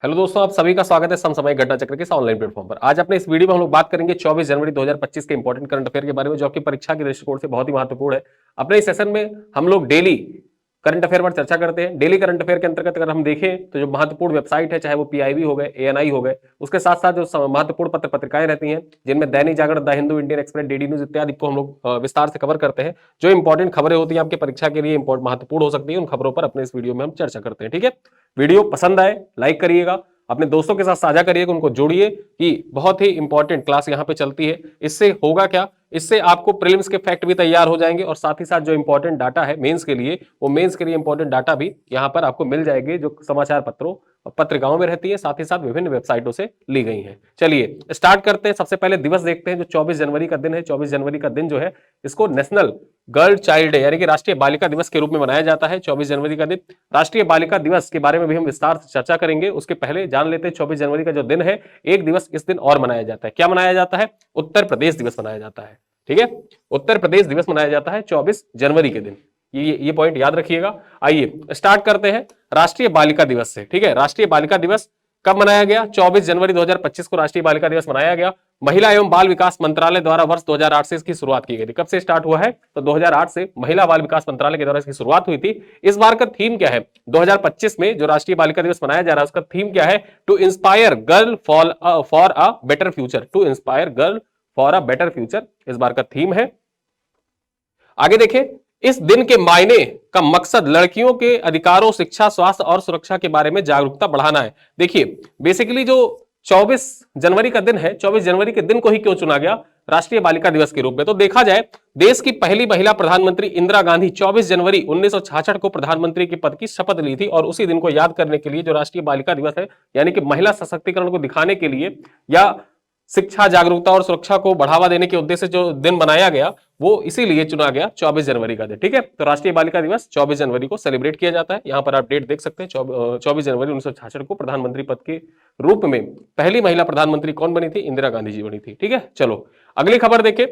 Hello दोस्तों, आप सभी का स्वागत है समसामयिक घटना चक्र के इस ऑनलाइन प्लेटफॉर्म पर। आज अपने इस वीडियो में हम लोग बात करेंगे 24 जनवरी 2025 के इंपॉर्टेंट करंट अफेयर के बारे में, जो आपकी परीक्षा के दृष्टिकोण से बहुत ही महत्वपूर्ण है। अपने इस सेशन में हम लोग डेली करंट अफेयर पर चर्चा करते हैं। डेली करंट अफेयर के अंतर्गत अगर हम देखें तो जो महत्वपूर्ण वेबसाइट है, चाहे वो पीआईबी हो गए, एएनआई हो गए, उसके साथ साथ जो महत्वपूर्ण पत्र पत्रिकाएं रहती हैं, जिनमें Dainik Jagran, the Hindu, Indian Express, DD news इत्यादि को हम लोग विस्तार से कवर करते हैं। जो इंपॉर्टेंट खबरें होती हैं आपकी परीक्षा के लिए महत्वपूर्ण हो सकती है, उन खबरों पर अपने इस वीडियो में हम चर्चा करते हैं। ठीक है, वीडियो पसंद आए लाइक करिएगा, अपने दोस्तों के साथ साझा करिएगा, उनको जोड़िए कि बहुत ही इंपॉर्टेंट क्लास यहाँ पे चलती है। इससे होगा क्या, इससे आपको प्रीलिम्स के फैक्ट भी तैयार हो जाएंगे और साथ ही साथ जो इंपॉर्टेंट डाटा है मेंस के लिए, वो मेंस के लिए इंपॉर्टेंट डाटा भी यहाँ पर आपको मिल जाएंगे, जो समाचार पत्रों पत्रिकाओं में रहती है, साथ ही साथ विभिन्न वेबसाइटों से ली गई हैं। चलिए स्टार्ट करते हैं। सबसे पहले दिवस देखते हैं, जो 24 जनवरी का दिन है। 24 जनवरी का दिन जो है, इसको नेशनल गर्ल चाइल्ड डे यानी कि राष्ट्रीय बालिका दिवस के रूप में मनाया जाता है। 24 जनवरी का दिन राष्ट्रीय बालिका दिवस के बारे में भी हम विस्तार से चर्चा करेंगे। उसके पहले जान लेते हैं 24 जनवरी का जो दिन है, एक दिवस इस दिन और मनाया जाता है। क्या मनाया जाता है? उत्तर प्रदेश दिवस मनाया जाता है। ठीक है, उत्तर प्रदेश दिवस मनाया जाता है 24 जनवरी के दिन। ये पॉइंट याद रखिएगा। आइए स्टार्ट करते हैं राष्ट्रीय बालिका दिवस से। ठीक है, राष्ट्रीय बालिका दिवस कब मनाया गया? 24 जनवरी 2025 को राष्ट्रीय बालिका दिवस मनाया गया। महिला एवं बाल विकास मंत्रालय द्वारा वर्ष 2008 से इसकी शुरुआत की गई थी। कब से स्टार्ट हुआ है? तो 2008 से महिला बाल विकास मंत्रालय के द्वारा इसकी शुरुआत हुई थी। इस बार का थीम क्या है? 2025 में जो राष्ट्रीय बालिका दिवस मनाया जा रहा है, उसका थीम क्या है? To inspire girl for a better future. To inspire girl for a better future इस बार का थीम है। आगे देखें, इस दिन के मायने का मकसद लड़कियों के अधिकारों, शिक्षा, स्वास्थ्य और सुरक्षा के बारे में जागरूकता बढ़ाना है। देखिए बेसिकली जो 24 जनवरी का दिन है, 24 जनवरी के दिन को ही क्यों चुना गया राष्ट्रीय बालिका दिवस के रूप में? तो देखा जाए, देश की पहली महिला प्रधानमंत्री इंदिरा गांधी 24 जनवरी 1966 को प्रधानमंत्री के पद की शपथ ली थी, और उसी दिन को याद करने के लिए जो राष्ट्रीय बालिका दिवस है, यानी कि महिला सशक्तिकरण को दिखाने के लिए या शिक्षा, जागरूकता और सुरक्षा को बढ़ावा देने के उद्देश्य से जो दिन बनाया गया, वो इसीलिए चुना गया 24 जनवरी का दिन। ठीक है, तो राष्ट्रीय बालिका दिवस 24 जनवरी को सेलिब्रेट किया जाता है। यहां पर आप डेट देख सकते हैं, 24 जनवरी 1966 को प्रधानमंत्री पद के रूप में पहली महिला प्रधानमंत्री कौन बनी थी? इंदिरा गांधी जी बनी थी। ठीक है, चलो अगली खबर देखें।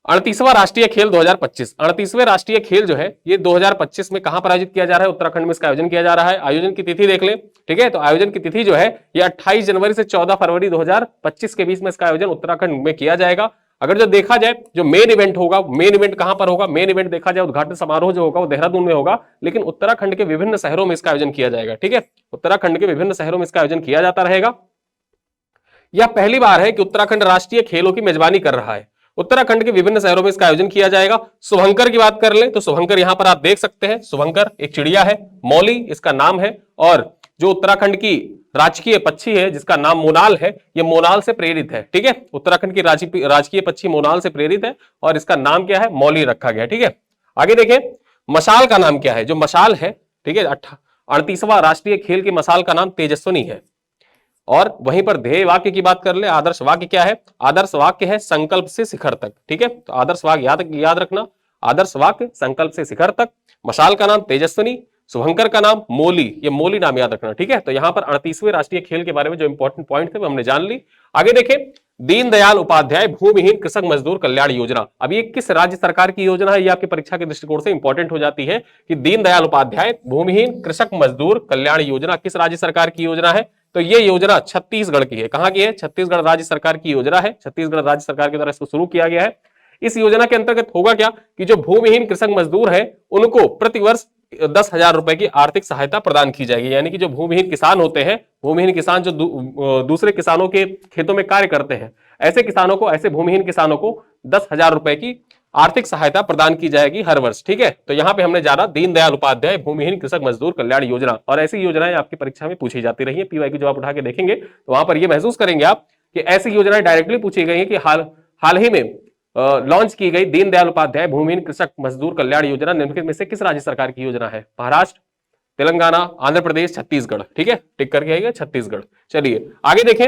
38वां राष्ट्रीय खेल 2025। 38वें राष्ट्रीय खेल जो है, ये 2025 में कहां पर आयोजित किया जा रहा है? उत्तराखंड में इसका आयोजन किया जा रहा है। आयोजन की तिथि देख लें। ठीक है, तो आयोजन की तिथि जो है, ये 28 जनवरी से 14 फरवरी 2025 के बीच में इसका आयोजन उत्तराखंड में किया जाएगा। अगर जो देखा जाए, जो मेन इवेंट होगा, मेन इवेंट कहां पर होगा? मेन इवेंट देखा जाए, उद्घाटन समारोह जो होगा वो देहरादून में होगा, लेकिन उत्तराखंड के विभिन्न शहरों में इसका आयोजन किया जाएगा। ठीक है, उत्तराखंड के विभिन्न शहरों में इसका आयोजन किया जाता रहेगा। यह पहली बार है कि उत्तराखंड राष्ट्रीय खेलों की मेजबानी कर रहा है। उत्तराखंड के विभिन्न शहरों में इसका आयोजन किया जाएगा। शुभंकर की बात कर लें तो शुभंकर यहां पर आप देख सकते हैं, शुभंकर एक चिड़िया है, मौली इसका नाम है, और जो उत्तराखंड की राजकीय पक्षी है जिसका नाम मोनाल है, ये मोनाल से प्रेरित है। ठीक है, उत्तराखंड की राजकीय पक्षी मोनाल से प्रेरित है और इसका नाम क्या है? मौली रखा गया। ठीक है, आगे देखें, मशाल का नाम क्या है? जो मशाल है, ठीक है, 38वां राष्ट्रीय खेल के मशाल का नाम तेजस्विनी है। और वहीं पर ध्येय वाक्य की बात कर ले, आदर्श वाक्य क्या है? आदर्श वाक्य है संकल्प से शिखर तक। ठीक है, तो आदर्श वाक्य याद रखना, आदर्श वाक्य संकल्प से शिखर तक। मशाल का नाम तेजस्विनी, शुभंकर का नाम मोली, ये मोली नाम याद रखना। ठीक है, तो यहां पर 38वें राष्ट्रीय खेल के बारे में जो इंपॉर्टेंट पॉइंट थे वो हमने जान ली। आगे देखें, दीनदयाल उपाध्याय भूमिहीन कृषक मजदूर कल्याण योजना। अब ये किस राज्य सरकार की योजना है? ये आपकी परीक्षा के दृष्टिकोण से इंपॉर्टेंट हो जाती है कि दीनदयाल उपाध्याय भूमिहीन कृषक मजदूर कल्याण योजना किस राज्य सरकार की योजना है? तो ये योजना छत्तीसगढ़ की है। कहां की है? छत्तीसगढ़ राज्य सरकार की योजना है। छत्तीसगढ़ राज्य सरकार के द्वारा इसको शुरू किया गया है। इस योजना के अंतर्गत होगा क्या कि जो भूमिहीन कृषक मजदूर है, उनको प्रतिवर्ष 10,000 रुपए की आर्थिक सहायता प्रदान की जाएगी। यानी कि जो भूमिहीन किसान होते हैं, भूमिहीन किसान जो दूसरे किसानों के खेतों में कार्य करते हैं, ऐसे किसानों को, ऐसे भूमिहीन किसानों को 10,000 रुपए की आर्थिक सहायता प्रदान की जाएगी हर वर्ष। ठीक है, तो यहां पे हमने जाना दीनदयाल उपाध्याय भूमिहीन कृषक मजदूर कल्याण योजना, और ऐसी योजनाएं आपकी परीक्षा में पूछी जाती रही है। पीवाई की जवाब उठा के देखेंगे तो वहां पर यह महसूस करेंगे आप कि ऐसी योजनाएं डायरेक्टली पूछी गई है कि हाल ही में लॉन्च की गई दीनदयाल उपाध्याय भूमिहीन कृषक मजदूर कल्याण योजना निम्नलिखित में से किस राज्य सरकार की योजना है? महाराष्ट्र, तेलंगाना, आंध्र प्रदेश, छत्तीसगढ़। ठीक है, टिक करके आइएगा छत्तीसगढ़। चलिए आगे देखें,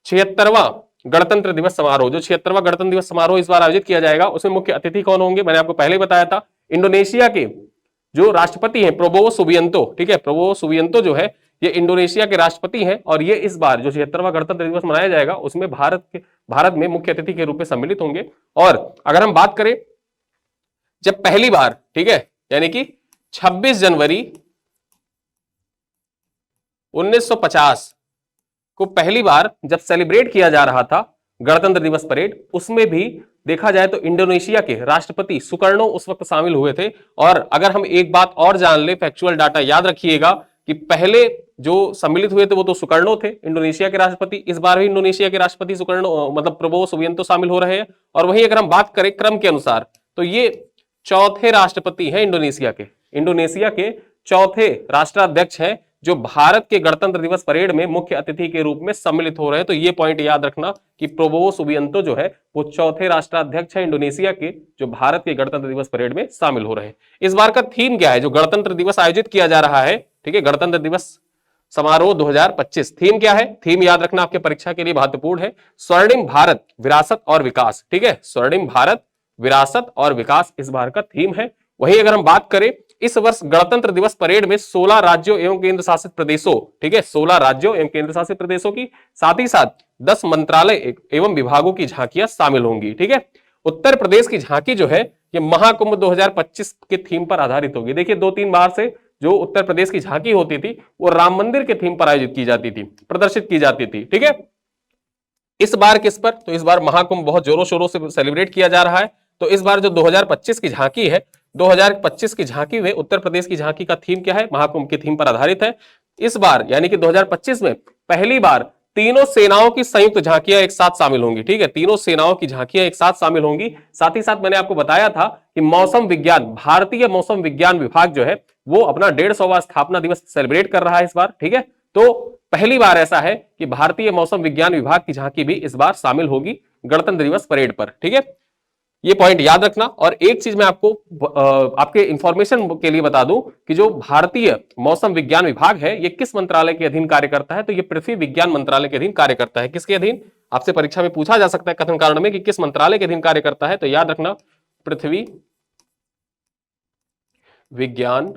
76वां गणतंत्र दिवस समारोह। जो 76वां गणतंत्र दिवस समारोह इस बार आयोजित किया जाएगा, उसमें मुख्य अतिथि कौन होंगे? मैंने आपको पहले बताया था, इंडोनेशिया के जो राष्ट्रपति हैं प्रोबोवो सुबियंतो। ठीक है, प्रोबोवो सुबियंतो जो है, ये इंडोनेशिया के राष्ट्रपति हैं, और ये इस बार जो 76वां गणतंत्र दिवस मनाया जाएगा उसमें भारत में मुख्य अतिथि के रूप में सम्मिलित होंगे। और अगर हम बात करें, जब पहली बार, ठीक है, यानी कि 26 जनवरी 1950 को पहली बार जब सेलिब्रेट किया जा रहा था गणतंत्र दिवस परेड, उसमें भी देखा जाए तो इंडोनेशिया के राष्ट्रपति सुकर्णो उस वक्त शामिल हुए थे। और अगर हम एक बात और जान ले, फैक्चुअल डाटा याद रखिएगा कि पहले जो सम्मिलित हुए थे वो तो सुकर्णो थे, इंडोनेशिया के राष्ट्रपति। इस बार भी इंडोनेशिया के राष्ट्रपति सुकर्णो मतलब प्रबोवो सुबियांतो शामिल हो रहे हैं। और वहीं अगर हम बात करें क्रम के अनुसार तो ये चौथे राष्ट्रपति हैं इंडोनेशिया के चौथे राष्ट्राध्यक्ष हैं जो भारत के गणतंत्र दिवस परेड में मुख्य अतिथि के रूप में सम्मिलित हो रहे हैं। तो ये पॉइंट याद रखना कि प्रबोवो सुबियांतो जो है वो चौथे राष्ट्राध्यक्ष है इंडोनेशिया के जो भारत के गणतंत्र दिवस परेड में शामिल हो रहे हैं। इस बार का थीम क्या है जो गणतंत्र दिवस आयोजित किया जा रहा है, ठीक है, गणतंत्र दिवस समारोह 2025, थीम क्या है? थीम याद रखना आपके परीक्षा के लिए महत्वपूर्ण है, स्वर्णिम भारत विरासत और विकास। ठीक है, स्वर्णिम भारत विरासत और विकास इस बार का थीम है। वहीं अगर हम बात करें इस वर्ष गणतंत्र दिवस परेड में 16 राज्यों एवं केंद्र शासित प्रदेशों, ठीक है, 16 राज्यों एवं केंद्र शासित प्रदेशों की, साथ ही साथ 10 मंत्रालय एवं विभागों की झांकियां शामिल होंगी। ठीक है, उत्तर प्रदेश की झांकी जो है ये महाकुंभ 2025 के थीम पर आधारित होगी। देखिए 2-3 बार से जो उत्तर प्रदेश की झांकी होती थी वो राम मंदिर के थीम पर आयोजित की जाती थी, प्रदर्शित की जाती थी। ठीक है, इस बार किस पर? तो इस बार महाकुंभ बहुत जोरों शोरों से सेलिब्रेट किया जा रहा है। तो इस बार जो 2025 की झांकी है, 2025 की झांकी में उत्तर प्रदेश की झांकी का थीम क्या है? महाकुंभ की थीम पर आधारित है। इस बार यानी कि 2025 में पहली बार तीनों सेनाओं की संयुक्त झांकियां एक साथ शामिल होंगी। ठीक है, तीनों सेनाओं की झांकियां एक साथ शामिल होंगी। साथ ही साथ मैंने आपको बताया था कि मौसम विज्ञान, भारतीय मौसम विज्ञान विभाग जो है वो अपना 150वां स्थापना दिवस सेलिब्रेट कर रहा है इस बार। ठीक है, तो पहली बार ऐसा है कि भारतीय मौसम विज्ञान विभाग की झांकी भी इस बार शामिल होगी गणतंत्र दिवस परेड पर। ठीक है, ये पॉइंट याद रखना। और एक चीज मैं आपको आपके इंफॉर्मेशन के लिए बता दूं कि जो भारतीय मौसम विज्ञान विभाग है ये किस मंत्रालय के अधीन कार्य करता है? तो ये पृथ्वी विज्ञान मंत्रालय के अधीन कार्य करता है। किसके अधीन? आपसे परीक्षा में पूछा जा सकता है कथन कारण में कि किस मंत्रालय के अधीन कार्य करता है, तो याद रखना पृथ्वी विज्ञान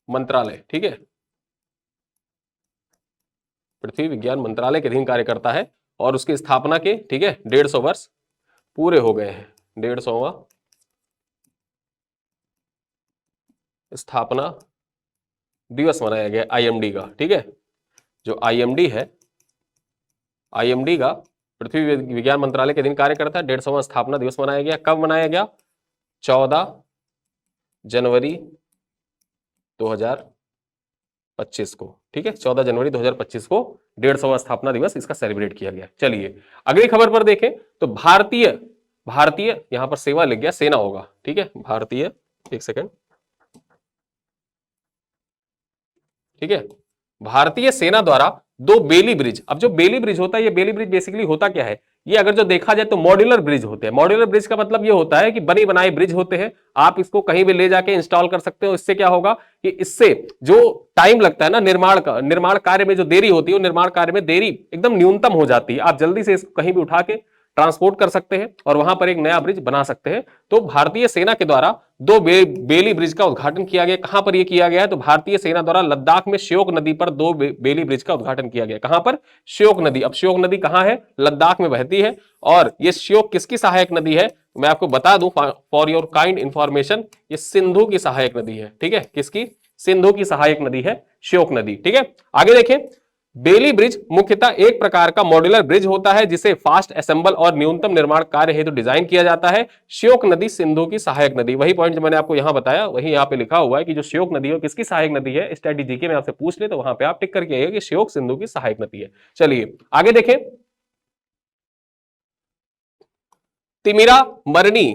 मंत्रालय। ठीक है, पृथ्वी विज्ञान मंत्रालय के अधीन कार्य करता है और उसकी स्थापना के, ठीक है, 150 वर्ष पूरे हो गए हैं। 150वां स्थापना दिवस मनाया गया आईएमडी का। ठीक है, जो आईएमडी है, आईएमडी का पृथ्वी विज्ञान मंत्रालय के अधीन कार्य करता है। 150वां स्थापना दिवस मनाया गया। कब मनाया गया? 14 जनवरी 2025 को। ठीक है, 14 जनवरी 2025 को 150वां स्थापना दिवस इसका सेलिब्रेट किया गया। चलिए अगली खबर पर देखें तो भारतीय यहां पर सेवा लिख गया, सेना होगा। ठीक है, भारतीय, एक सेकंड, ठीक है, भारतीय सेना द्वारा 2 बेली ब्रिज। अब जो बेली ब्रिज होता है, ये बेली ब्रिज बेसिकली होता क्या है? ये अगर जो देखा जाए तो मॉड्यूलर ब्रिज होते हैं। मॉड्यूलर ब्रिज का मतलब ये होता है कि बनी बनाए ब्रिज होते हैं, आप इसको कहीं भी ले जाके इंस्टॉल कर सकते हो। इससे क्या होगा कि इससे जो टाइम लगता है ना निर्माण कार्य में जो देरी होती है, वो निर्माण कार्य में देरी एकदम न्यूनतम हो जाती है। आप जल्दी से इसको कहीं भी उठा के ट्रांसपोर्ट कर सकते हैं और वहां पर एक नया ब्रिज बना सकते हैं। तो भारतीय सेना के द्वारा 2 बेली ब्रिज का उद्घाटन किया गया। कहां पर यह किया गया है? तो भारतीय सेना द्वारा लद्दाख में श्योक नदी पर 2 बेली ब्रिज का उद्घाटन किया गया। कहां पर? श्योक नदी। अब श्योक नदी कहां है? लद्दाख में बहती है। और ये श्योक किसकी सहायक नदी है? मैं आपको बता दूं फॉर योर काइंड इंफॉर्मेशन, ये सिंधु की सहायक नदी है। ठीक है, किसकी? सिंधु की सहायक नदी है श्योक नदी। ठीक है, आगे देखें, बेली ब्रिज मुख्यतः एक प्रकार का मॉड्यूलर ब्रिज होता है जिसे फास्ट असेंबल और न्यूनतम निर्माण कार्य हेतु डिजाइन किया जाता है। श्योक नदी सिंधु की सहायक नदी, वही पॉइंट जो मैंने आपको यहां बताया वही यहां पे लिखा हुआ है कि जो श्योक नदी है किसकी सहायक नदी है। स्टडी के में आपसे पूछ ले तो वहां पे आप टिक करके आइए कि श्योक सिंधु की सहायक नदी है। चलिए आगे देखें, तिमिरा मरनी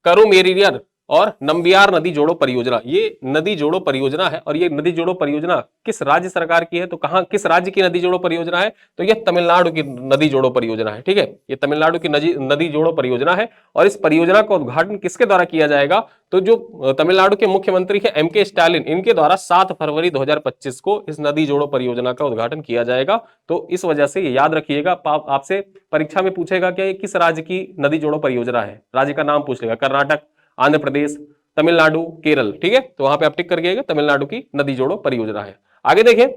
करुमेरियर और नंबियार नदी जोड़ो परियोजना, ये नदी जोड़ो परियोजना है। और ये नदी जोड़ो परियोजना किस राज्य सरकार की है? तो कहां, किस राज्य की नदी जोड़ो परियोजना है? तो ये तमिलनाडु की नदी जोड़ो परियोजना है। ठीक है, ये तमिलनाडु की नदी जोड़ो परियोजना है। और इस परियोजना का उद्घाटन किसके द्वारा किया जाएगा? तो जो तमिलनाडु के मुख्यमंत्री है एम के स्टालिन, इनके द्वारा 7 फरवरी 2025 को इस नदी जोड़ो परियोजना का उद्घाटन किया जाएगा। तो इस वजह से ये याद रखिएगा, आपसे परीक्षा में पूछेगा कि ये किस राज्य की नदी जोड़ो परियोजना है, राज्य का नाम पूछ लेगा, कर्नाटक, आंध्र प्रदेश, तमिलनाडु, केरल। ठीक है, तो वहां पे आप टिक करके तमिलनाडु की नदी जोड़ो परियोजना है। आगे देखें,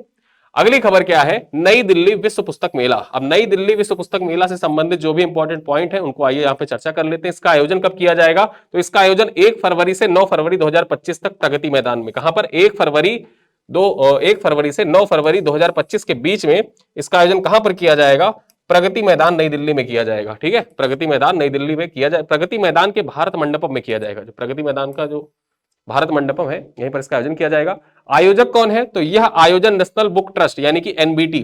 अगली खबर क्या है? नई दिल्ली विश्व पुस्तक मेला। अब नई दिल्ली विश्व पुस्तक मेला से संबंधित जो भी इंपॉर्टेंट पॉइंट है उनको आइए यहां पे चर्चा कर लेते हैं। इसका आयोजन कब किया जाएगा? तो इसका आयोजन 1 फरवरी से 9 फरवरी 2025 तक प्रगति मैदान में। कहां पर? 1 फरवरी 1 फरवरी से 9 फरवरी 2025 के बीच में इसका आयोजन कहां पर किया जाएगा? प्रगति मैदान नई दिल्ली में किया जाएगा। ठीक है, प्रगति मैदान नई दिल्ली में किया जाए, प्रगति मैदान के भारत मंडपम में किया जाएगा। जो प्रगति मैदान का जो भारत मंडपम है यहीं पर इसका आयोजन किया जाएगा। आयोजक कौन है? तो यह आयोजन नेशनल बुक ट्रस्ट यानी कि एनबीटी,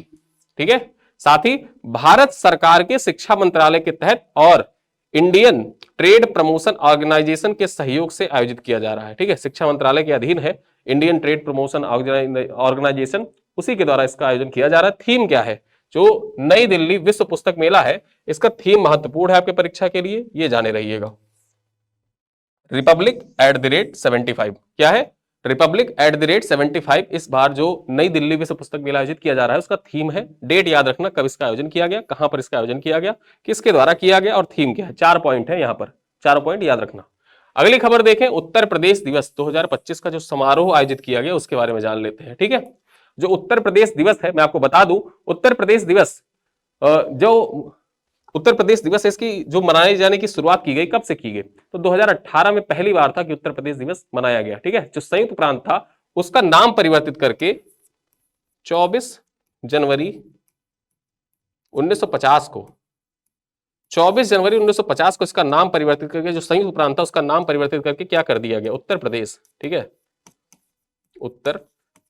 ठीक है, साथ ही भारत सरकार के शिक्षा मंत्रालय के तहत और इंडियन ट्रेड प्रमोशन ऑर्गेनाइजेशन के सहयोग से आयोजित किया जा रहा है। ठीक है, शिक्षा मंत्रालय के अधीन है इंडियन ट्रेड प्रमोशन ऑर्गेनाइजेशन, उसी के द्वारा इसका आयोजन किया जा रहा है। थीम क्या है? जो नई दिल्ली विश्व पुस्तक मेला है, इसका थीम महत्वपूर्ण है आपके परीक्षा के लिए, ये जाने रहिएगा। रिपब्लिक एट द रेट 75 क्या है? रिपब्लिक एट द रेट 75 इस बार जो नई दिल्ली विश्व पुस्तक मेला आयोजित किया जा रहा है उसका थीम है। डेट याद रखना, कब इसका आयोजन किया गया, कहां पर इसका आयोजन किया गया, किसके द्वारा किया गया और थीम क्या है। 4 पॉइंट है यहां पर, 4 पॉइंट याद रखना। अगली खबर देखें, उत्तर प्रदेश दिवस 2025 का जो समारोह आयोजित किया गया उसके बारे में जान लेते हैं। ठीक है, जो उत्तर प्रदेश दिवस है, मैं आपको बता दूं, उत्तर प्रदेश दिवस जो उत्तर प्रदेश दिवस है, इसकी जो मनाए जाने की शुरुआत की गई, कब से की गई? तो 2018 में पहली बार था कि उत्तर प्रदेश दिवस मनाया गया। ठीक है, जो संयुक्त प्रांत था उसका नाम परिवर्तित करके 24 जनवरी 1950 को 24 जनवरी 1950 को इसका नाम परिवर्तित करके, जो संयुक्त प्रांत था उसका नाम परिवर्तित करके क्या कर दिया गया? उत्तर प्रदेश। ठीक है, उत्तर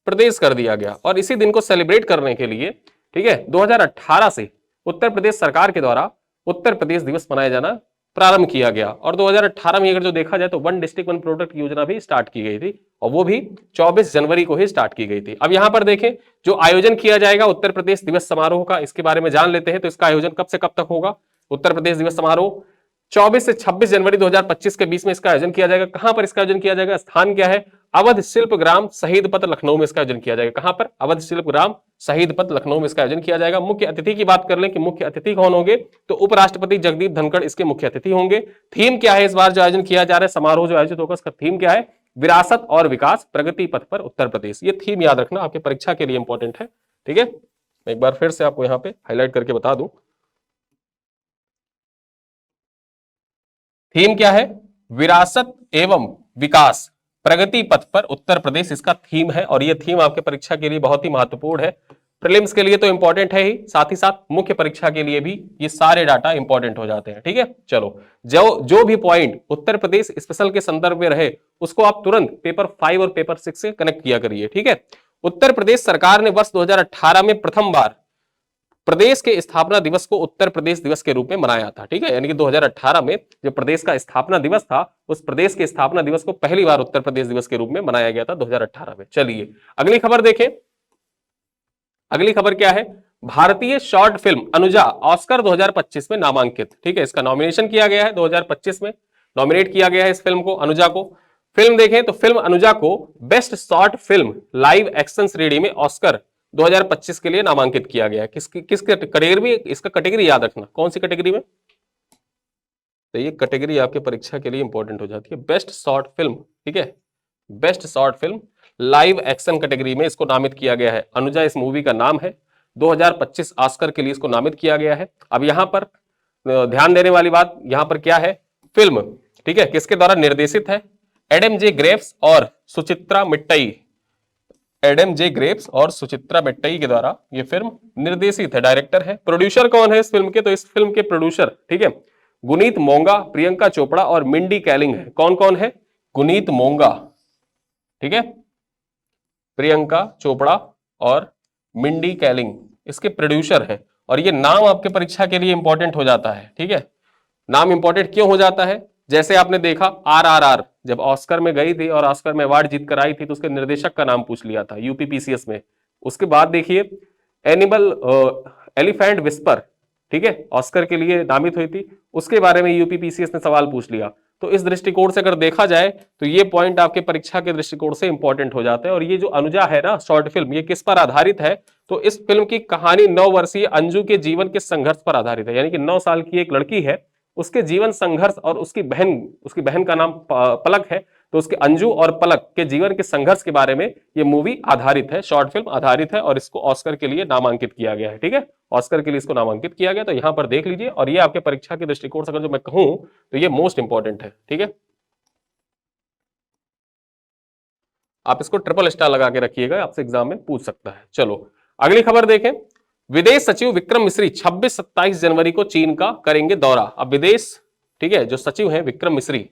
प्रदेश कर दिया गया। और इसी दिन को सेलिब्रेट करने के लिए, ठीक है, 2018 से उत्तर प्रदेश सरकार के द्वारा उत्तर प्रदेश दिवस मनाया जाना प्रारंभ किया गया। और 2018 में अगर जो देखा जाए तो 1 डिस्ट्रिक्ट 1 प्रोडक्ट योजना भी स्टार्ट की गई थी, और वो भी 24 जनवरी को ही स्टार्ट की गई थी। अब यहां पर देखें, जो आयोजन किया जाएगा उत्तर प्रदेश दिवस समारोह का, इसके बारे में जान लेते हैं। तो इसका आयोजन कब से कब तक होगा? उत्तर प्रदेश दिवस समारोह 24 से 26 जनवरी 2025 के बीच में इसका आयोजन किया जाएगा। कहां पर इसका आयोजन किया जाएगा? स्थान क्या है? अवध शिल्प ग्राम शहीद पथ लखनऊ में इसका आयोजन किया जाएगा। कहां पर? अवध शिल्प ग्राम शहीद पथ लखनऊ में इसका आयोजन किया जाएगा। मुख्य अतिथि की बात कर लें कि मुख्य अतिथि कौन होंगे, तो उपराष्ट्रपति जगदीप धनखड़ इसके मुख्य अतिथि होंगे। थीम क्या है इस बार जो आयोजन किया जा रहा है, समारोह जो आयोजित होगा, उसका थीम क्या है? विरासत और विकास, प्रगति पथ पर उत्तर प्रदेश। ये थीम याद रखना, आपके परीक्षा के लिए इंपॉर्टेंट है। ठीक है, एक बार फिर से आपको यहां पे हाईलाइट करके बता दूं, थीम क्या है? विरासत एवं विकास, प्रगति पथ पर उत्तर प्रदेश इसका थीम है। और यह थीम आपके परीक्षा के लिए बहुत ही महत्वपूर्ण है। प्रीलिम्स के लिए तो इंपॉर्टेंट है ही, साथ ही साथ मुख्य परीक्षा के लिए भी ये सारे डाटा इंपॉर्टेंट हो जाते हैं। ठीक है, चलो, जो भी पॉइंट उत्तर प्रदेश स्पेशल के संदर्भ में रहे उसको आप तुरंत पेपर 5 और पेपर 6 से कनेक्ट किया करिए। ठीक है, उत्तर प्रदेश सरकार ने वर्ष 2018 में प्रथम बार प्रदेश के स्थापना दिवस को उत्तर प्रदेश दिवस के रूप में मनाया था। ठीक है, यानी कि 2018 में जो प्रदेश का स्थापना दिवस था, उस प्रदेश के स्थापना दिवस को पहली बार उत्तर प्रदेश दिवस के रूप में मनाया गया था 2018 में। चलिए अगली खबर देखें। अगली खबर क्या है? भारतीय शॉर्ट फिल्म अनुजा ऑस्कर 2025 में नामांकित। ठीक है, इसका नॉमिनेशन किया गया है, 2025 में नॉमिनेट किया गया है इस फिल्म को, अनुजा को। फिल्म देखें तो फिल्म अनुजा को best short film live action श्रेणी में ऑस्कर 2025 के लिए नामांकित किया गया है। किस कैटेगरी में? इसका कैटेगरी याद रखना, कौन सी कैटेगरी में? तो ये कैटेगरी आपके परीक्षा के लिए इंपॉर्टेंट हो जाती है, बेस्ट शॉर्ट फिल्म। ठीक है, best short film live action category में इसको नामित किया गया है। अनुजा इस मूवी का नाम है, 2025 ऑस्कर के लिए इसको नामित किया गया है। अब यहां पर ध्यान देने वाली बात यहां पर क्या है? फिल्म, ठीक है, किसके द्वारा निर्देशित है? एडम जे ग्रेव्स और सुचित्रा मिट्टई। एडम जे ग्रेव्स और सुचित्रा मिट्टई के द्वारा यह फिल्म निर्देशित है। डायरेक्टर है। प्रोड्यूसर कौन है इस फिल्म के? तो इस फिल्म के प्रोड्यूसर, ठीक है, गुनीत मोंगा, प्रियंका चोपड़ा और मिंडी कैलिंग है। कौन कौन है? गुनीत मोंगा, ठीक है, प्रियंका चोपड़ा और मिंडी कैलिंग इसके प्रोड्यूसर है। और ये नाम आपके परीक्षा के लिए इंपॉर्टेंट हो जाता है। ठीक है, नाम इंपॉर्टेंट क्यों हो जाता है? जैसे आपने देखा RRR जब ऑस्कर में गई थी और ऑस्कर में अवार्ड जीत कर आई थी तो उसके निर्देशक का नाम पूछ लिया था यूपीपीसीएस में। उसके बाद देखिए एनिमल एलिफेंट विस्पर, ठीक है, ऑस्कर के लिए नामित हुई थी, उसके बारे में यूपीपीसीएस ने सवाल पूछ लिया। तो इस दृष्टिकोण से अगर देखा जाए तो ये पॉइंट आपके परीक्षा के दृष्टिकोण से इंपॉर्टेंट हो जाता है। और ये जो अनुजा है ना शॉर्ट फिल्म, ये किस पर आधारित है? तो इस फिल्म की कहानी 9 वर्षीय अंजू के जीवन के संघर्ष पर आधारित है। यानी कि 9 साल की एक लड़की है, उसके जीवन संघर्ष और उसकी बहन का नाम पलक है, तो उसके अंजू और पलक के जीवन के संघर्ष के बारे में ये मूवी आधारित है, शॉर्ट फिल्म आधारित है। और इसको ऑस्कर के लिए नामांकित किया गया है। ठीक है, ऑस्कर के लिए इसको नामांकित किया गया, तो यहां पर देख लीजिए। और ये आपके परीक्षा के दृष्टिकोण से अगर जो मैं कहूं तो ये मोस्ट इंपॉर्टेंट है। ठीक है, आप इसको ट्रिपल स्टार लगा के रखिएगा, आपसे एग्जाम में पूछ सकता है। चलो अगली खबर देखें। विदेश सचिव विक्रम मिश्री 26-27 जनवरी को चीन का करेंगे दौरा। अब विदेश, ठीक है, जो सचिव हैं विक्रम मिश्री,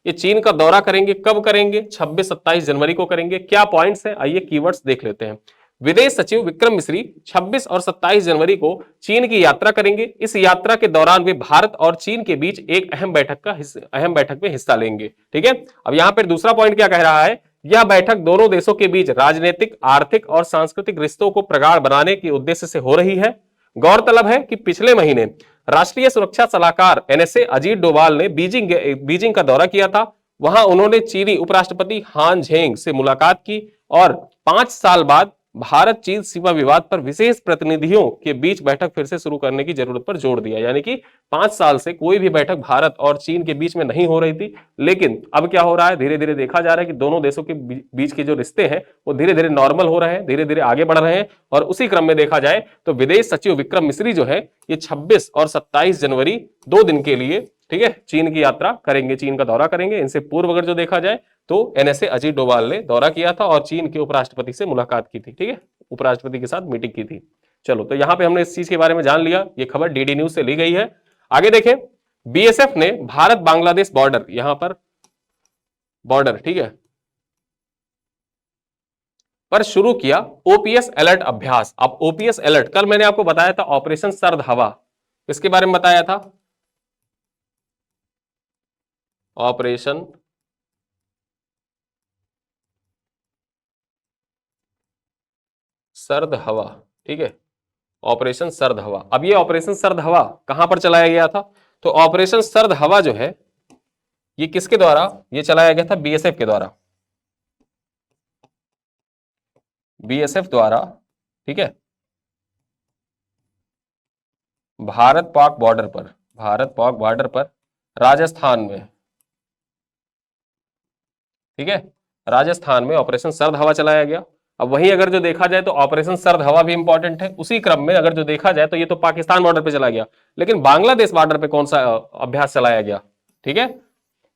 ये चीन का दौरा करेंगे। कब करेंगे? 26-27 जनवरी को करेंगे। क्या पॉइंट्स है, आइए कीवर्ड्स देख लेते हैं। विदेश सचिव विक्रम मिश्री 26 और 27 जनवरी को चीन की यात्रा करेंगे। इस यात्रा के दौरान वे भारत और चीन के बीच एक अहम बैठक में हिस्सा लेंगे। ठीक है, अब यहां पर दूसरा पॉइंट क्या कह रहा है, यह बैठक दोनों देशों के बीच राजनीतिक, आर्थिक और सांस्कृतिक रिश्तों को प्रगाढ़ बनाने के उद्देश्य से हो रही है। गौरतलब है कि पिछले महीने राष्ट्रीय सुरक्षा सलाहकार एनएसए अजीत डोभाल ने बीजिंग का दौरा किया था। वहां उन्होंने चीनी उपराष्ट्रपति हान झेंग से मुलाकात की और 5 साल बाद भारत चीन सीमा विवाद पर विशेष प्रतिनिधियों के बीच बैठक फिर से शुरू करने की जरूरत पर जोर दिया। यानी कि 5 साल से कोई भी बैठक भारत और चीन के बीच में नहीं हो रही थी, लेकिन अब क्या हो रहा है, धीरे धीरे देखा जा रहा है कि दोनों देशों के बीच के जो रिश्ते हैं वो धीरे धीरे नॉर्मल हो रहे हैं, धीरे धीरे आगे बढ़ रहे हैं। और उसी क्रम में देखा जाए तो विदेश सचिव विक्रम मिश्री जो है ये 26 और 27 जनवरी 2 दिन के लिए, ठीक है, चीन की यात्रा करेंगे, चीन का दौरा करेंगे। इनसे पूर्व अगर जो देखा जाए तो एनएसए अजीत डोभाल ने दौरा किया था और चीन के उपराष्ट्रपति से मुलाकात की थी। ठीक है, उपराष्ट्रपति के साथ मीटिंग की थी। चलो, तो यहां पे हमने इस चीज के बारे में जान लिया। ये खबर डीडी न्यूज से ली गई है। आगे देखें, बीएसएफ ने भारत बांग्लादेश बॉर्डर, यहां पर बॉर्डर, ठीक है, पर शुरू किया ओपीएस अलर्ट अभ्यास। अब ओपीएस अलर्ट, कल मैंने आपको बताया था ऑपरेशन सर्द हवा, इसके बारे में बताया था, ऑपरेशन सर्द हवा। ठीक है, ऑपरेशन सर्द हवा। अब ये ऑपरेशन सर्द हवा कहां पर चलाया गया था? तो ऑपरेशन सर्द हवा जो है ये किसके द्वारा ये चलाया गया था? बीएसएफ के द्वारा, बीएसएफ द्वारा, ठीक है, भारत पाक बॉर्डर पर, भारत पाक बॉर्डर पर राजस्थान में, ठीक है, राजस्थान में ऑपरेशन सर्द हवा चलाया गया। अब वहीं अगर जो देखा जाए तो ऑपरेशन सर्द हवा भी इंपॉर्टेंट है। उसी क्रम में अगर जो देखा जाए तो ये तो पाकिस्तान बॉर्डर पे चला गया, लेकिन बांग्लादेश बॉर्डर पे कौन सा अभ्यास चलाया गया? ठीक है,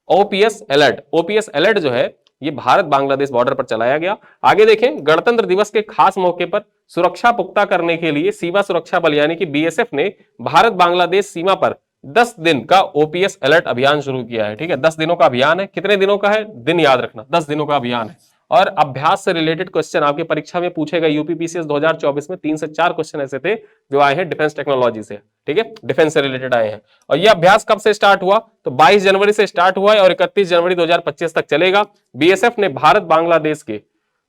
ओपीएस अलर्ट। ओपीएस अलर्ट जो है ये भारत बांग्लादेश बॉर्डर पर चलाया गया। आगे देखें, गणतंत्र दिवस के खास मौके पर सुरक्षा पुख्ता करने के लिए सीमा सुरक्षा बल यानी कि बीएसएफ ने भारत बांग्लादेश सीमा पर 10 दिन का ओपीएस अलर्ट अभियान शुरू किया है। ठीक है, 10 दिनों का अभियान है। कितने दिनों का है? दिन याद रखना, 10 दिनों का अभियान है। और अभ्यास से रिलेटेड क्वेश्चन आपके परीक्षा में पूछेगा। यूपीपीसीएस 2024 में 3 से 4 क्वेश्चन ऐसे थे जो आए हैं डिफेंस टेक्नोलॉजी से, ठीक है, डिफेंस से रिलेटेड आए हैं। और ये अभ्यास कब से स्टार्ट हुआ? तो 22 जनवरी से स्टार्ट हुआ है और 31 जनवरी 2025 तक चलेगा। बीएसएफ ने भारत बांग्लादेश के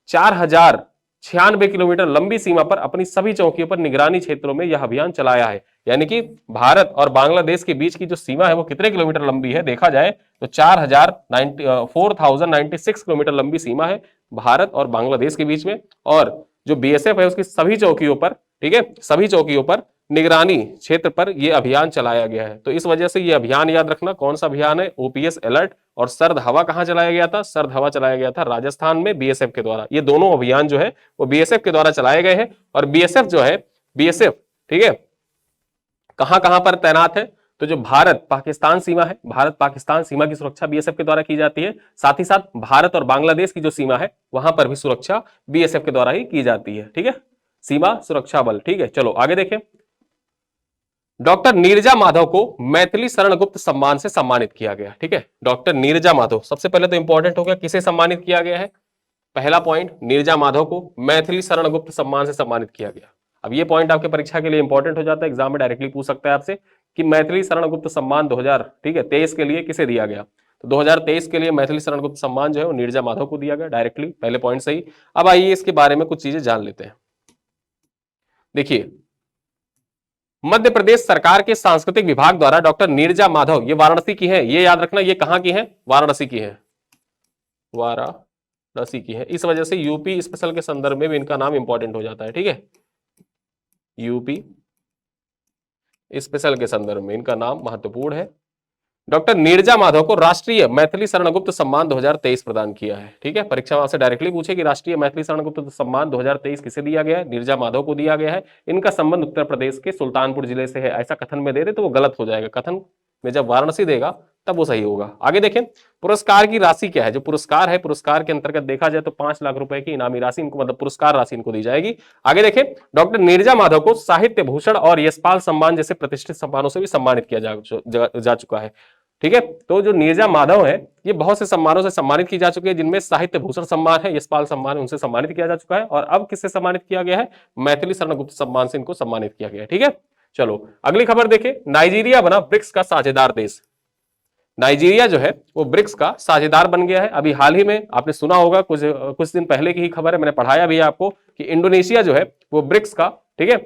4096 किलोमीटर लंबी सीमा पर अपनी सभी चौकियों पर निगरानी क्षेत्रों में यह अभियान चलाया है। यानी कि भारत और बांग्लादेश के बीच की जो सीमा है वो कितने किलोमीटर लंबी है? देखा जाए तो 4096 किलोमीटर लंबी सीमा है भारत और बांग्लादेश के बीच में। और जो बीएसएफ है उसकी सभी चौकियों पर, ठीक है, सभी चौकियों पर निगरानी क्षेत्र पर यह अभियान चलाया गया है। तो इस वजह से यह अभियान याद रखना, कौन सा अभियान है? OPS alert. और सर्द हवा कहां चलाया गया था? सर्द हवा चलाया गया था राजस्थान में बीएसएफ के द्वारा। ये दोनों अभियान जो है वो बीएसएफ के द्वारा चलाए गए हैं। और बीएसएफ जो है, बीएसएफ, ठीक है, कहां कहां पर तैनात है? तो जो भारत पाकिस्तान सीमा है, भारत पाकिस्तान सीमा की सुरक्षा बीएसएफ के द्वारा की जाती है। साथ ही साथ भारत और बांग्लादेश की जो सीमा है वहां पर भी सुरक्षा बीएसएफ के द्वारा ही की जाती है। ठीक है, सीमा सुरक्षा बल। ठीक है, चलो आगे देखें। डॉक्टर नीरजा माधव को मैथिली शरण गुप्त सम्मान से सम्मानित किया गया। ठीक है, डॉक्टर नीरजा माधव, सबसे पहले तो इंपॉर्टेंट हो गया किसे सम्मानित किया गया है? पहला पॉइंट, नीरजा माधव को मैथिली शरण गुप्त सम्मान से सम्मानित किया गया। अब ये पॉइंट आपके परीक्षा के लिए इंपॉर्टेंट हो जाता है, एग्जाम में डायरेक्टली पूछ सकता है आपसे कि मैथिली शरण गुप्त सम्मान 2023 के लिए किसे दिया गया? तो 2023 के लिए मैथिली शरण गुप्त सम्मान जो है वो नीरजा माधव को दिया गया डायरेक्टली, पहले पॉइंट सही। अब आइए इसके बारे में कुछ चीजें जान लेते हैं। देखिए, मध्य प्रदेश सरकार के सांस्कृतिक विभाग द्वारा डॉक्टर नीरजा माधव, ये वाराणसी की है, ये याद रखना, ये कहां की है? वाराणसी की है, वाराणसी की है। इस वजह से यूपी स्पेशल के संदर्भ में भी इनका नाम इंपॉर्टेंट हो जाता है। ठीक है, यूपी स्पेशल के संदर्भ में इनका नाम महत्वपूर्ण है। डॉक्टर नीरजा माधव को राष्ट्रीय मैथिली शरण गुप्त सम्मान 2023 प्रदान किया है। ठीक है, परीक्षा में आपसे डायरेक्टली पूछे कि राष्ट्रीय मैथिली शरण गुप्त सम्मान 2023 किसे दिया गया है? नीरजा माधव को दिया गया है। इनका संबंध उत्तर प्रदेश के सुल्तानपुर जिले से है। ऐसा कथन में दे दे तो वो गलत हो जाएगा। कथन में जब वाराणसी देगा तब वो सही होगा। आगे देखें, पुरस्कार की राशि क्या है? जो पुरस्कार है, पुरस्कार के अंतर्गत देखा जाए तो 5 लाख रुपए की इनामी राशि इनको, मतलब पुरस्कार राशि इनको दी जाएगी। आगे देखें, डॉक्टर नीरजा माधव को साहित्य भूषण और यशपाल सम्मान जैसे प्रतिष्ठित सम्मानों से भी सम्मानित किया जा चुका है। ठीक है, तो जो नीरजा माधव है ये बहुत से सम्मानों से सम्मानित की जा चुकी है, जिनमें साहित्य भूषण सम्मान है, यशपाल सम्मान, उनसे सम्मानित किया जा चुका है। और अब किससे सम्मानित किया गया है? मैथिली शरण गुप्त सम्मान से इनको सम्मानित किया गया है। ठीक है, चलो अगली खबर देखें, नाइजीरिया बना ब्रिक्स का साझेदार देश। नाइजीरिया जो है वो ब्रिक्स का साझेदार बन गया है। अभी हाल ही में आपने सुना होगा, कुछ दिन पहले की ही खबर है, मैंने पढ़ाया भी आपको कि इंडोनेशिया जो है वो ब्रिक्स का, ठीक है,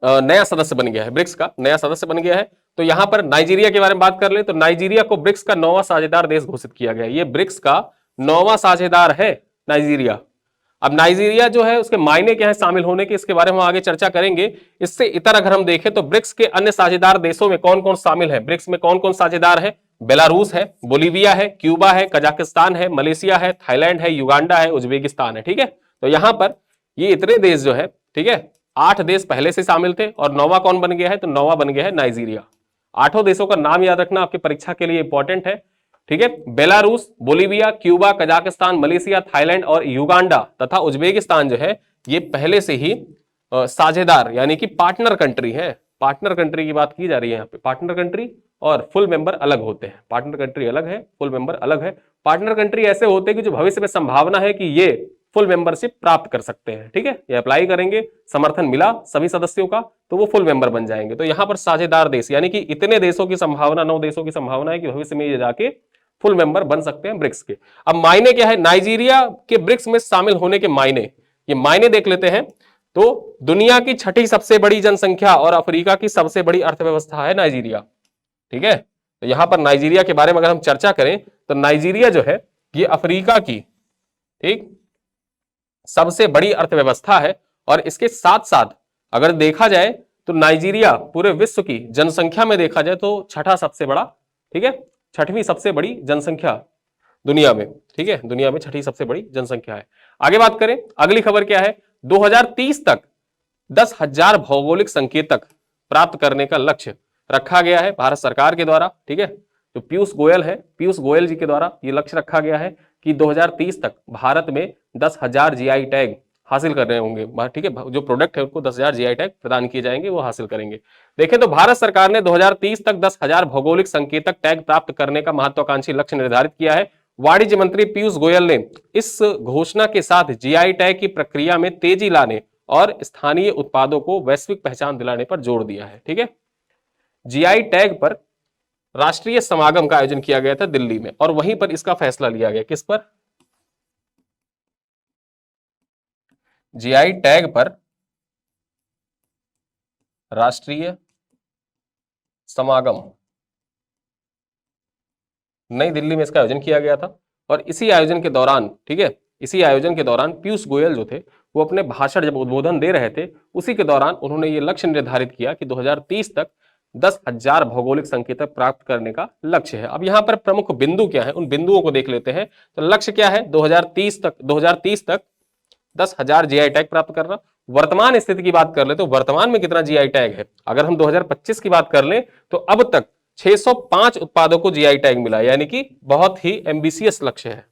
नया सदस्य बन गया है, ब्रिक्स का नया सदस्य बन गया है। तो यहां पर नाइजीरिया के बारे में बात कर ले तो नाइजीरिया को ब्रिक्स का 9वां साझेदार देश घोषित किया गया है। ये ब्रिक्स का 9वां साझेदार है नाइजीरिया। अब नाइजीरिया जो है उसके मायने क्या है शामिल होने के, इसके बारे में हम आगे चर्चा करेंगे। इससे इतर अगर हम देखें तो ब्रिक्स के अन्य साझेदार देशों में कौन कौन शामिल है, ब्रिक्स में कौन कौन साझेदार है? बेलारूस है, बोलीविया है, क्यूबा है, कजाकिस्तान है, मलेशिया है, थाईलैंड है, युगांडा है, उज्बेकिस्तान है। ठीक है, तो यहां पर ये इतने देश जो है, ठीक है, 8 देश पहले से शामिल थे और 9वां कौन बन गया है? तो 9वां बन गया है नाइजीरिया। 8 देशों का नाम याद रखना आपकी परीक्षा के लिए इंपॉर्टेंट है। ठीक है, Belarus, Bolivia, Cuba, Kazakhstan, Malaysia, Thailand और युगांडा तथा उज्बेकिस्तान जो है ये पहले से ही साझेदार यानी कि पार्टनर कंट्री है। पार्टनर कंट्री की बात की जा रही है यहाँ पे। पार्टनर कंट्री और फुल मेंबर अलग होते हैं। पार्टनर कंट्री अलग है, फुल मेंबर अलग है। पार्टनर कंट्री ऐसे होते हैं कि जो भविष्य में संभावना है कि ये फुल मेंबरशिप प्राप्त कर सकते हैं। ठीक है, ये अप्लाई करेंगे, समर्थन मिला सभी सदस्यों का तो वो फुल मेंबर बन जाएंगे। तो यहां पर साझेदार देश यानी कि इतने देशों की संभावना, 9 देशों की संभावना है कि भविष्य में ये जाके फुल मेंबर बन सकते हैं ब्रिक्स के। अब मायने क्या है नाइजीरिया के ब्रिक्स में शामिल होने के मायने? ये मायने देख लेते हैं। तो दुनिया की 6ठी सबसे बड़ी जनसंख्या और अफ्रीका की सबसे बड़ी अर्थव्यवस्था है नाइजीरिया। ठीक है, तो यहां पर नाइजीरिया के बारे में अगर हम चर्चा करें तो नाइजीरिया जो है ये अफ्रीका की, ठीक, सबसे बड़ी अर्थव्यवस्था है। और इसके साथ साथ अगर देखा जाए तो नाइजीरिया पूरे विश्व की जनसंख्या में देखा जाए तो 6ठा सबसे बड़ा, ठीक है, 6वीं सबसे बड़ी जनसंख्या दुनिया में। ठीक है, दुनिया में 6ठी सबसे बड़ी जनसंख्या है। आगे बात करें, अगली खबर क्या है? 2030 तक 10,000 भौगोलिक संकेतक प्राप्त करने का लक्ष्य रखा गया है भारत सरकार के द्वारा। ठीक है, जो पीयूष गोयल है, पीयूष गोयल जी के द्वारा ये लक्ष्य रखा गया है कि 2030 तक भारत में 10,000 जीआई टैग हासिल करने होंगे। ठीक है, जो प्रोडक्ट है उनको 10,000 जीआई टैग प्रदान किए जाएंगे, वो हासिल करेंगे। देखें तो भारत सरकार ने 2030 तक 10,000 भौगोलिक संकेतक टैग प्राप्त करने का महत्वाकांक्षी लक्ष्य निर्धारित किया है। वाणिज्य मंत्री पीयूष गोयल ने इस घोषणा के साथ जीआई टैग की प्रक्रिया में तेजी लाने और स्थानीय उत्पादों को वैश्विक पहचान दिलाने पर जोर दिया है। ठीक है, जीआई टैग पर राष्ट्रीय समागम का आयोजन किया गया था दिल्ली में और वहीं पर इसका फैसला लिया गया। किस पर? जीआई टैग पर राष्ट्रीय समागम नई दिल्ली में इसका आयोजन किया गया था। और इसी आयोजन के दौरान, ठीक है, इसी आयोजन के दौरान पीयूष गोयल जो थे वो अपने भाषण जब उद्बोधन दे रहे थे उसी के दौरान उन्होंने ये लक्ष्य निर्धारित किया कि 2030 तक 10,000 भौगोलिक संकेतक प्राप्त करने का लक्ष्य है। अब यहाँ पर प्रमुख बिंदु क्या है, उन बिंदुओं को देख लेते हैं। तो लक्ष्य क्या है? 2030 तक 10,000 जीआई टैग प्राप्त करना। वर्तमान स्थिति की बात कर ले तो वर्तमान में कितना जीआई टैग है? अगर हम 2025 की बात कर ले तो अब तक 605 उत्पादों को जीआई टैग मिला, यानी कि बहुत ही एम्बिशियस लक्ष्य है।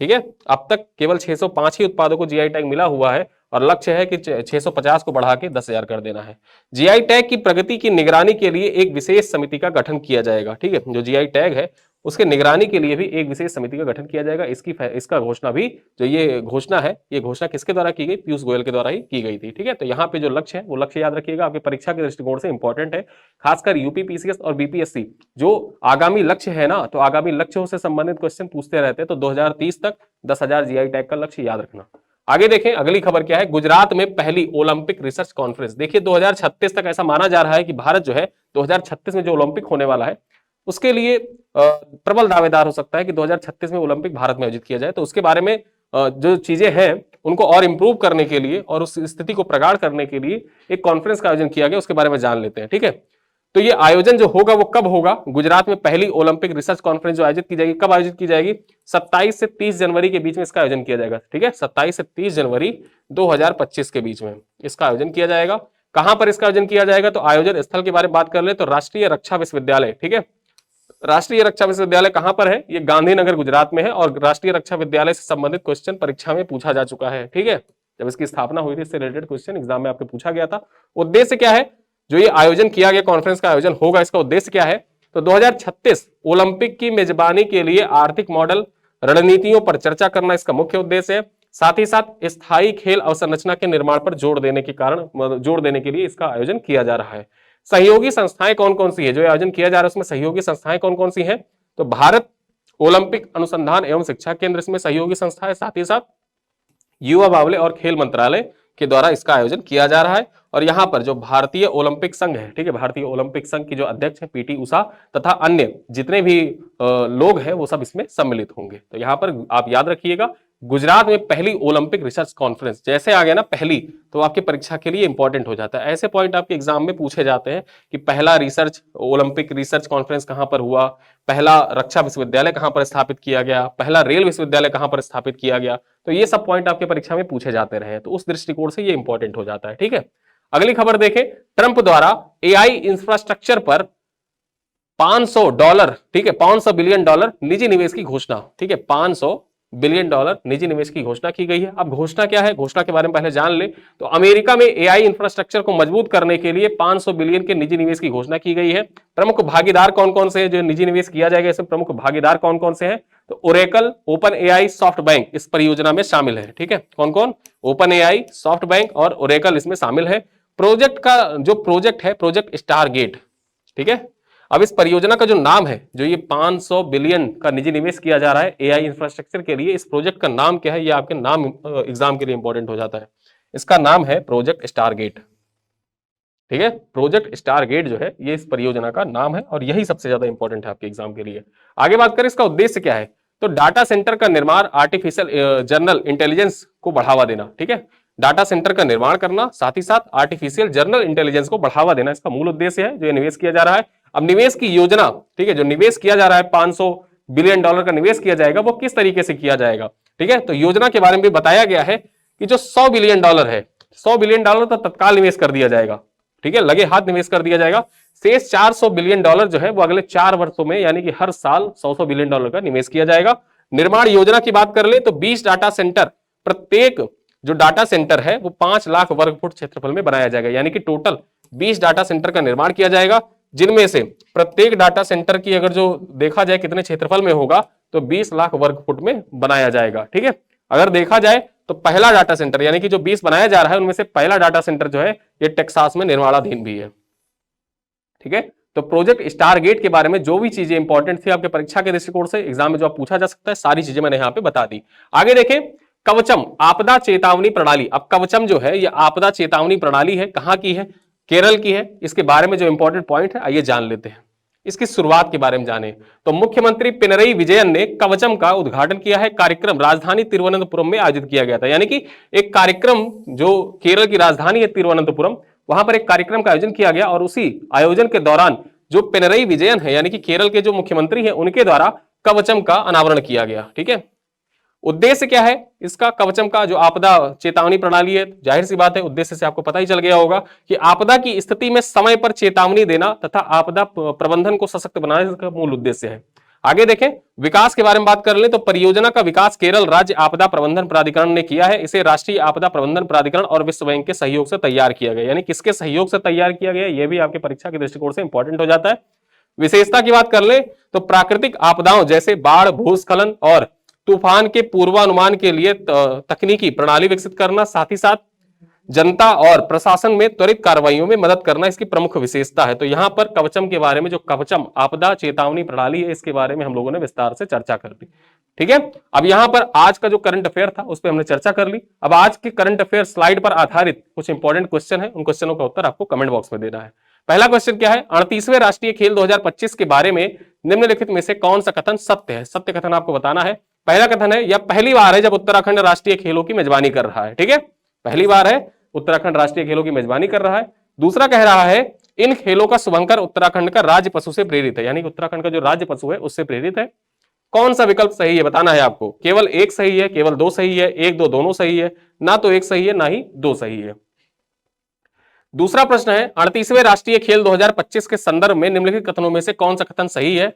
ठीक है, अब तक केवल 605 ही उत्पादों को जीआई टैग मिला हुआ है और लक्ष्य है कि 650 को बढ़ा के 10,000 कर देना है। जीआई टैग की प्रगति की निगरानी के लिए एक विशेष समिति का गठन किया जाएगा। ठीक है, जो जीआई टैग है उसके निगरानी के लिए भी एक विशेष समिति का गठन किया जाएगा। इसका घोषणा भी, जो ये घोषणा है, ये घोषणा किसके द्वारा की गई? पीयूष गोयल के द्वारा ही की गई थी। ठीक है, तो यहाँ पे जो लक्ष्य है वो लक्ष्य याद रखिएगा, आपके परीक्षा के दृष्टिकोण से इंपॉर्टेंट है। खासकर यूपी पीसीएस और बीपीएससी जो आगामी लक्ष्य है ना, तो आगामी लक्ष्यों से संबंधित क्वेश्चन पूछते रहते हैं। तो 2030 तक 10,000 जीआई टैग का लक्ष्य याद रखना। आगे देखें, अगली खबर क्या है? गुजरात में पहली ओलंपिक रिसर्च कॉन्फ्रेंस। देखिए 2036 तक ऐसा माना जा रहा है कि भारत जो है 2036 में जो ओलंपिक होने वाला है उसके लिए प्रबल दावेदार हो सकता है कि 2036 में ओलंपिक भारत में आयोजित किया जाए। तो उसके बारे में जो चीजें हैं उनको और इंप्रूव करने के लिए और उस स्थिति को प्रगाढ़ करने के लिए एक कॉन्फ्रेंस का आयोजन किया गया, उसके बारे में जान लेते हैं। ठीक है, तो ये आयोजन जो होगा वो कब होगा? गुजरात में पहली ओलंपिक रिसर्च कॉन्फ्रेंस जो आयोजित की जाएगी, कब आयोजित की जाएगी? 27 से 30 जनवरी के बीच में इसका आयोजन किया जाएगा। ठीक है, 27 से 30 जनवरी 2025 के बीच में इसका आयोजन किया जाएगा। कहां पर इसका आयोजन किया जाएगा? तो आयोजन स्थल के बारे में बात कर ले तो राष्ट्रीय रक्षा विश्वविद्यालय, ठीक है, राष्ट्रीय रक्षा विश्वविद्यालय कहां पर है? ये गांधीनगर गुजरात में है और राष्ट्रीय रक्षा विद्यालय से संबंधित क्वेश्चन परीक्षा में पूछा जा चुका है। ठीक है, जब इसकी स्थापना हुई थी इससे रिलेटेड क्वेश्चन एग्जाम में आपके पूछा गया था। उद्देश्य क्या है जो ये आयोजन किया गया, कॉन्फ्रेंस का आयोजन होगा, इसका उद्देश्य क्या है? तो 2036 ओलंपिक की मेजबानी के लिए आर्थिक मॉडल रणनीतियों पर चर्चा करना इसका मुख्य उद्देश्य है। साथ ही साथ स्थायी खेल अवसंरचना के निर्माण पर जोर देने के लिए इसका आयोजन किया जा रहा है। सहयोगी संस्थाएं कौन कौन सी है जो आयोजन किया जा रहा है, उसमें सहयोगी संस्थाएं कौन कौन सी हैं? तो भारत ओलंपिक अनुसंधान एवं शिक्षा केंद्र इसमें सहयोगी संस्था है। साथ ही साथ युवा बावले और खेल मंत्रालय के द्वारा इसका आयोजन किया जा रहा है। और यहां पर जो भारतीय ओलंपिक संघ है, ठीक है, भारतीय ओलंपिक संघ की जो अध्यक्ष है पीटी उषा तथा अन्य जितने भी लोग हैं वो सब इसमें सम्मिलित होंगे। तो यहां पर आप याद रखिएगा, गुजरात में पहली ओलंपिक रिसर्च कॉन्फ्रेंस, जैसे आ गया ना पहली, तो आपकी परीक्षा के लिए इंपॉर्टेंट हो जाता है। ऐसे पॉइंट आपके एग्जाम में पूछे जाते हैं कि पहला रिसर्च ओलंपिक रिसर्च कॉन्फ्रेंस कहां पर हुआ, पहला रक्षा विश्वविद्यालय कहां पर स्थापित किया गया, पहला रेल विश्वविद्यालय कहां पर स्थापित किया गया। तो ये सब पॉइंट आपके परीक्षा में पूछे जाते रहे, तो उस दृष्टिकोण से ये इंपॉर्टेंट हो जाता है। ठीक है, अगली खबर देखें, ट्रंप द्वारा एआई इंफ्रास्ट्रक्चर पर $500, ठीक है, $500 बिलियन निजी निवेश की घोषणा। ठीक है, $500 बिलियन निजी निवेश की घोषणा की गई है। अब घोषणा क्या है, घोषणा के बारे में पहले जान ले। तो अमेरिका में एआई इंफ्रास्ट्रक्चर को मजबूत करने के लिए 500 बिलियन के निजी निवेश की घोषणा की गई है। प्रमुख भागीदार कौन कौन से हैं जो निजी निवेश किया जाएगा, इसमें प्रमुख भागीदार कौन कौन से हैं? तो Oracle, open AI, soft bank इस परियोजना में शामिल है। ठीक है, कौन कौन? ओपन एआई, सॉफ्ट बैंक और ओरेकल इसमें शामिल है। प्रोजेक्ट का जो प्रोजेक्ट है, प्रोजेक्ट स्टारगेट। ठीक है, अब इस परियोजना का जो नाम है, जो ये 500 बिलियन का निजी निवेश किया जा रहा है एआई इंफ्रास्ट्रक्चर के लिए, इस प्रोजेक्ट का नाम क्या है? ये आपके नाम एग्जाम के लिए इंपॉर्टेंट हो जाता है। इसका नाम है प्रोजेक्ट स्टारगेट। ठीक है, प्रोजेक्ट स्टारगेट जो है ये इस परियोजना का नाम है और यही सबसे ज्यादा इंपॉर्टेंट है आपके एग्जाम के लिए। आगे बात करें इसका उद्देश्य क्या है, तो डाटा सेंटर का निर्माण, आर्टिफिशियल जनरल इंटेलिजेंस को बढ़ावा देना। ठीक है, डाटा सेंटर का निर्माण करना, साथ ही साथ आर्टिफिशियल जनरल इंटेलिजेंस को बढ़ावा देना इसका मूल उद्देश्य है जो ये निवेश किया जा रहा है। अब निवेश की योजना, ठीक है, जो निवेश किया जा रहा है $500 बिलियन का निवेश किया जाएगा, वो किस तरीके से किया जाएगा? ठीक है, तो योजना के बारे में भी बताया गया है कि जो $100 बिलियन है, $100 बिलियन तो तत्काल निवेश कर दिया जाएगा। ठीक है, लगे हाथ निवेश कर दिया जाएगा। शेष $400 बिलियन जो है वो अगले 4 वर्षों में, यानी कि हर साल $100 बिलियन का निवेश किया जाएगा। निर्माण योजना की बात कर ले तो 20 डाटा सेंटर, प्रत्येक जो डाटा सेंटर है वो 5 लाख वर्ग फुट क्षेत्रफल में बनाया जाएगा, यानी कि टोटल 20 डाटा सेंटर का निर्माण किया जाएगा, जिनमें से प्रत्येक डाटा सेंटर की अगर जो देखा जाए कितने क्षेत्रफल में होगा तो 20 लाख वर्ग फुट में बनाया जाएगा। ठीक है, अगर देखा जाए तो पहला डाटा सेंटर, यानी कि जो 20 बनाया जा रहा है उनमें से पहला डाटा सेंटर जो है ये टेक्सास में निर्माणाधीन भी है। ठीक है, तो प्रोजेक्ट स्टारगेट के बारे में जो भी चीजें इंपॉर्टेंट थी आपके परीक्षा के दृष्टिकोण से, एग्जाम में जो आप पूछा जा सकता है, सारी चीजें मैंने यहाँ पे बता दी। आगे देखें, कवचम आपदा चेतावनी प्रणाली। अब कवचम जो है ये आपदा चेतावनी प्रणाली है, कहां की है? केरल की है। इसके बारे में जो इंपॉर्टेंट पॉइंट है आइए जान लेते हैं, इसकी शुरुआत के बारे में जाने। तो मुख्यमंत्री पिनरई विजयन ने कवचम का उद्घाटन किया है। कार्यक्रम राजधानी तिरुवनंतपुरम में आयोजित किया गया था, यानी कि एक कार्यक्रम, जो केरल की राजधानी है तिरुवनंतपुरम, वहां पर एक कार्यक्रम का आयोजन किया गया और उसी आयोजन के दौरान जो पिनरई विजयन है, यानी कि केरल के जो मुख्यमंत्री हैं, उनके द्वारा कवचम का अनावरण किया गया। ठीक है, उद्देश्य क्या है इसका? कवचम का जो आपदा चेतावनी प्रणाली है, जाहिर सी बात है उद्देश्य से आपको पता ही चल गया होगा कि आपदा की स्थिति में समय पर चेतावनी देना तथा आपदा प्रबंधन को सशक्त बनाने का मूल उद्देश्य है। आगे देखें, विकास के बारे में बात कर ले तो परियोजना का विकास केरल राज्य आपदा प्रबंधन प्राधिकरण ने किया है। इसे राष्ट्रीय आपदा प्रबंधन प्राधिकरण और विश्व बैंक के सहयोग से तैयार किया गया, यानी किसके सहयोग से तैयार किया गया, यह भी आपके परीक्षा के दृष्टिकोण से इंपॉर्टेंट हो जाता है। विशेषता की बात कर ले तो प्राकृतिक आपदाओं जैसे बाढ़, भूस्खलन और तूफान के पूर्वानुमान के लिए तकनीकी प्रणाली विकसित करना, साथ ही साथ जनता और प्रशासन में त्वरित कार्रवाइयों में मदद करना इसकी प्रमुख विशेषता है। तो यहां पर कवचम के बारे में, जो कवचम आपदा चेतावनी प्रणाली है, इसके बारे में हम लोगों ने विस्तार से चर्चा कर ली। ठीक है, अब यहां पर आज का जो करंट अफेयर था उस पर हमने चर्चा कर ली। अब आज के करंट अफेयर स्लाइड पर आधारित कुछ इंपॉर्टेंट क्वेश्चन है, उन क्वेश्चनों का उत्तर आपको कमेंट बॉक्स में देना है। पहला क्वेश्चन क्या है, 38वें राष्ट्रीय खेल 2025 के बारे में निम्नलिखित में से कौन सा कथन सत्य है? सत्य कथन आपको बताना है। पहला कथन है, यह पहली बार है जब उत्तराखंड राष्ट्रीय खेलों की मेजबानी कर रहा है। ठीक है, पहली बार है उत्तराखंड राष्ट्रीय खेलों की मेजबानी कर रहा है। दूसरा कह रहा है, इन खेलों का शुभंकर उत्तराखंड का राज्य पशु से प्रेरित है, यानी कि उत्तराखंड का जो राज्य पशु है उससे प्रेरित है। कौन सा विकल्प सही है बताना है आपको। केवल एक सही है, केवल दो सही है, एक दो दोनों सही है, ना तो एक सही है ना ही दो सही है। दूसरा प्रश्न है, 38वें राष्ट्रीय खेल 2025 के संदर्भ में निम्नलिखित कथनों में से कौन सा कथन सही है?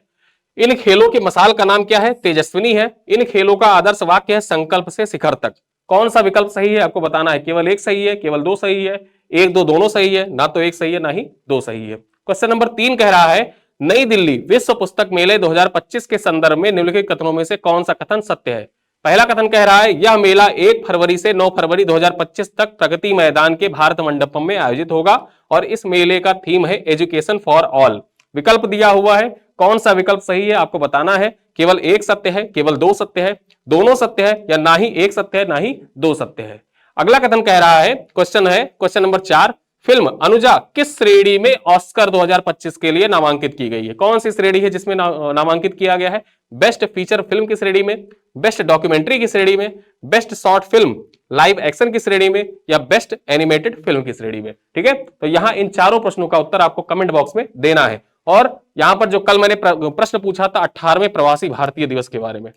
इन खेलों की मसाल का नाम क्या है? तेजस्विनी है। इन खेलों का आदर्श वाक्य है संकल्प से शिखर तक। कौन सा विकल्प सही है आपको बताना है। केवल एक सही है, केवल दो सही है, एक दो दोनों सही है, ना तो एक सही है ना ही दो सही है। क्वेश्चन नंबर 3 कह रहा है नई दिल्ली विश्व पुस्तक मेले 2025 के संदर्भ में निम्नलिखित कथनों में से कौन सा कथन सत्य है। पहला कथन कह रहा है यह मेला 1 फरवरी से 9 फरवरी 2025 तक प्रगति मैदान के भारत मंडपम में आयोजित होगा और इस मेले का थीम है एजुकेशन फॉर ऑल। विकल्प दिया हुआ है, कौन सा विकल्प सही है आपको बताना है। केवल एक सत्य है, केवल दो सत्य है, दोनों सत्य है, या ना ही एक सत्य है ना ही दो सत्य है। अगला कथन कह रहा है क्वेश्चन नंबर 4, फिल्म अनुजा किस श्रेणी में ऑस्कर 2025 के लिए नामांकित की गई है। कौन सी श्रेणी है जिसमें नामांकित किया गया है? बेस्ट फीचर फिल्म की श्रेणी में, बेस्ट डॉक्यूमेंट्री की श्रेणी में, best short film live action की श्रेणी में, या बेस्ट एनिमेटेड फिल्म की श्रेणी में। ठीक है, तो यहां इन चारों प्रश्नों का उत्तर आपको कमेंट बॉक्स में देना है। और यहां पर जो कल मैंने प्रश्न पूछा था 18वें प्रवासी भारतीय दिवस के बारे में,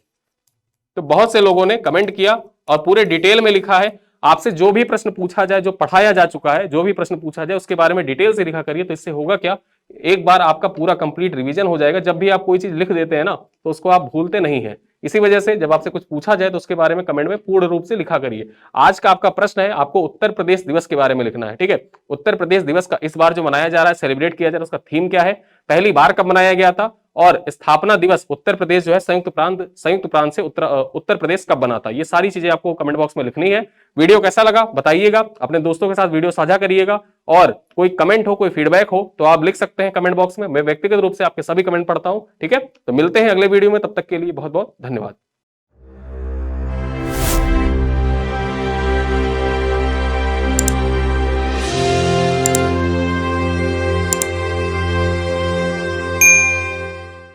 तो बहुत से लोगों ने कमेंट किया और पूरे डिटेल में लिखा है। आपसे जो भी प्रश्न पूछा जाए, जो पढ़ाया जा चुका है, जो भी प्रश्न पूछा जाए उसके बारे में डिटेल से लिखा करिए। तो इससे होगा क्या, एक बार आपका पूरा कंप्लीट रिवीजन हो जाएगा। जब भी आप कोई चीज लिख देते हैं ना तो उसको आप भूलते नहीं है। इसी वजह से जब आपसे कुछ पूछा जाए तो उसके बारे में कमेंट में पूर्ण रूप से लिखा करिए। आज का आपका प्रश्न है, आपको उत्तर प्रदेश दिवस के बारे में लिखना है। ठीक है, उत्तर प्रदेश दिवस का इस बार जो मनाया जा रहा है, सेलिब्रेट किया जा रहा है, उसका थीम क्या है, पहली बार कब मनाया गया था, और स्थापना दिवस उत्तर प्रदेश जो है संयुक्त प्रांत से उत्तर प्रदेश कब बना था। ये सारी चीजें आपको कमेंट बॉक्स में लिखनी है। वीडियो कैसा लगा बताइएगा, अपने दोस्तों के साथ वीडियो साझा करिएगा, और कोई कमेंट हो, कोई फीडबैक हो तो आप लिख सकते हैं कमेंट बॉक्स में। मैं व्यक्तिगत रूप से आपके सभी कमेंट पढ़ता हूं। ठीक है, तो मिलते हैं अगले वीडियो में, तब तक के लिए बहुत बहुत धन्यवाद।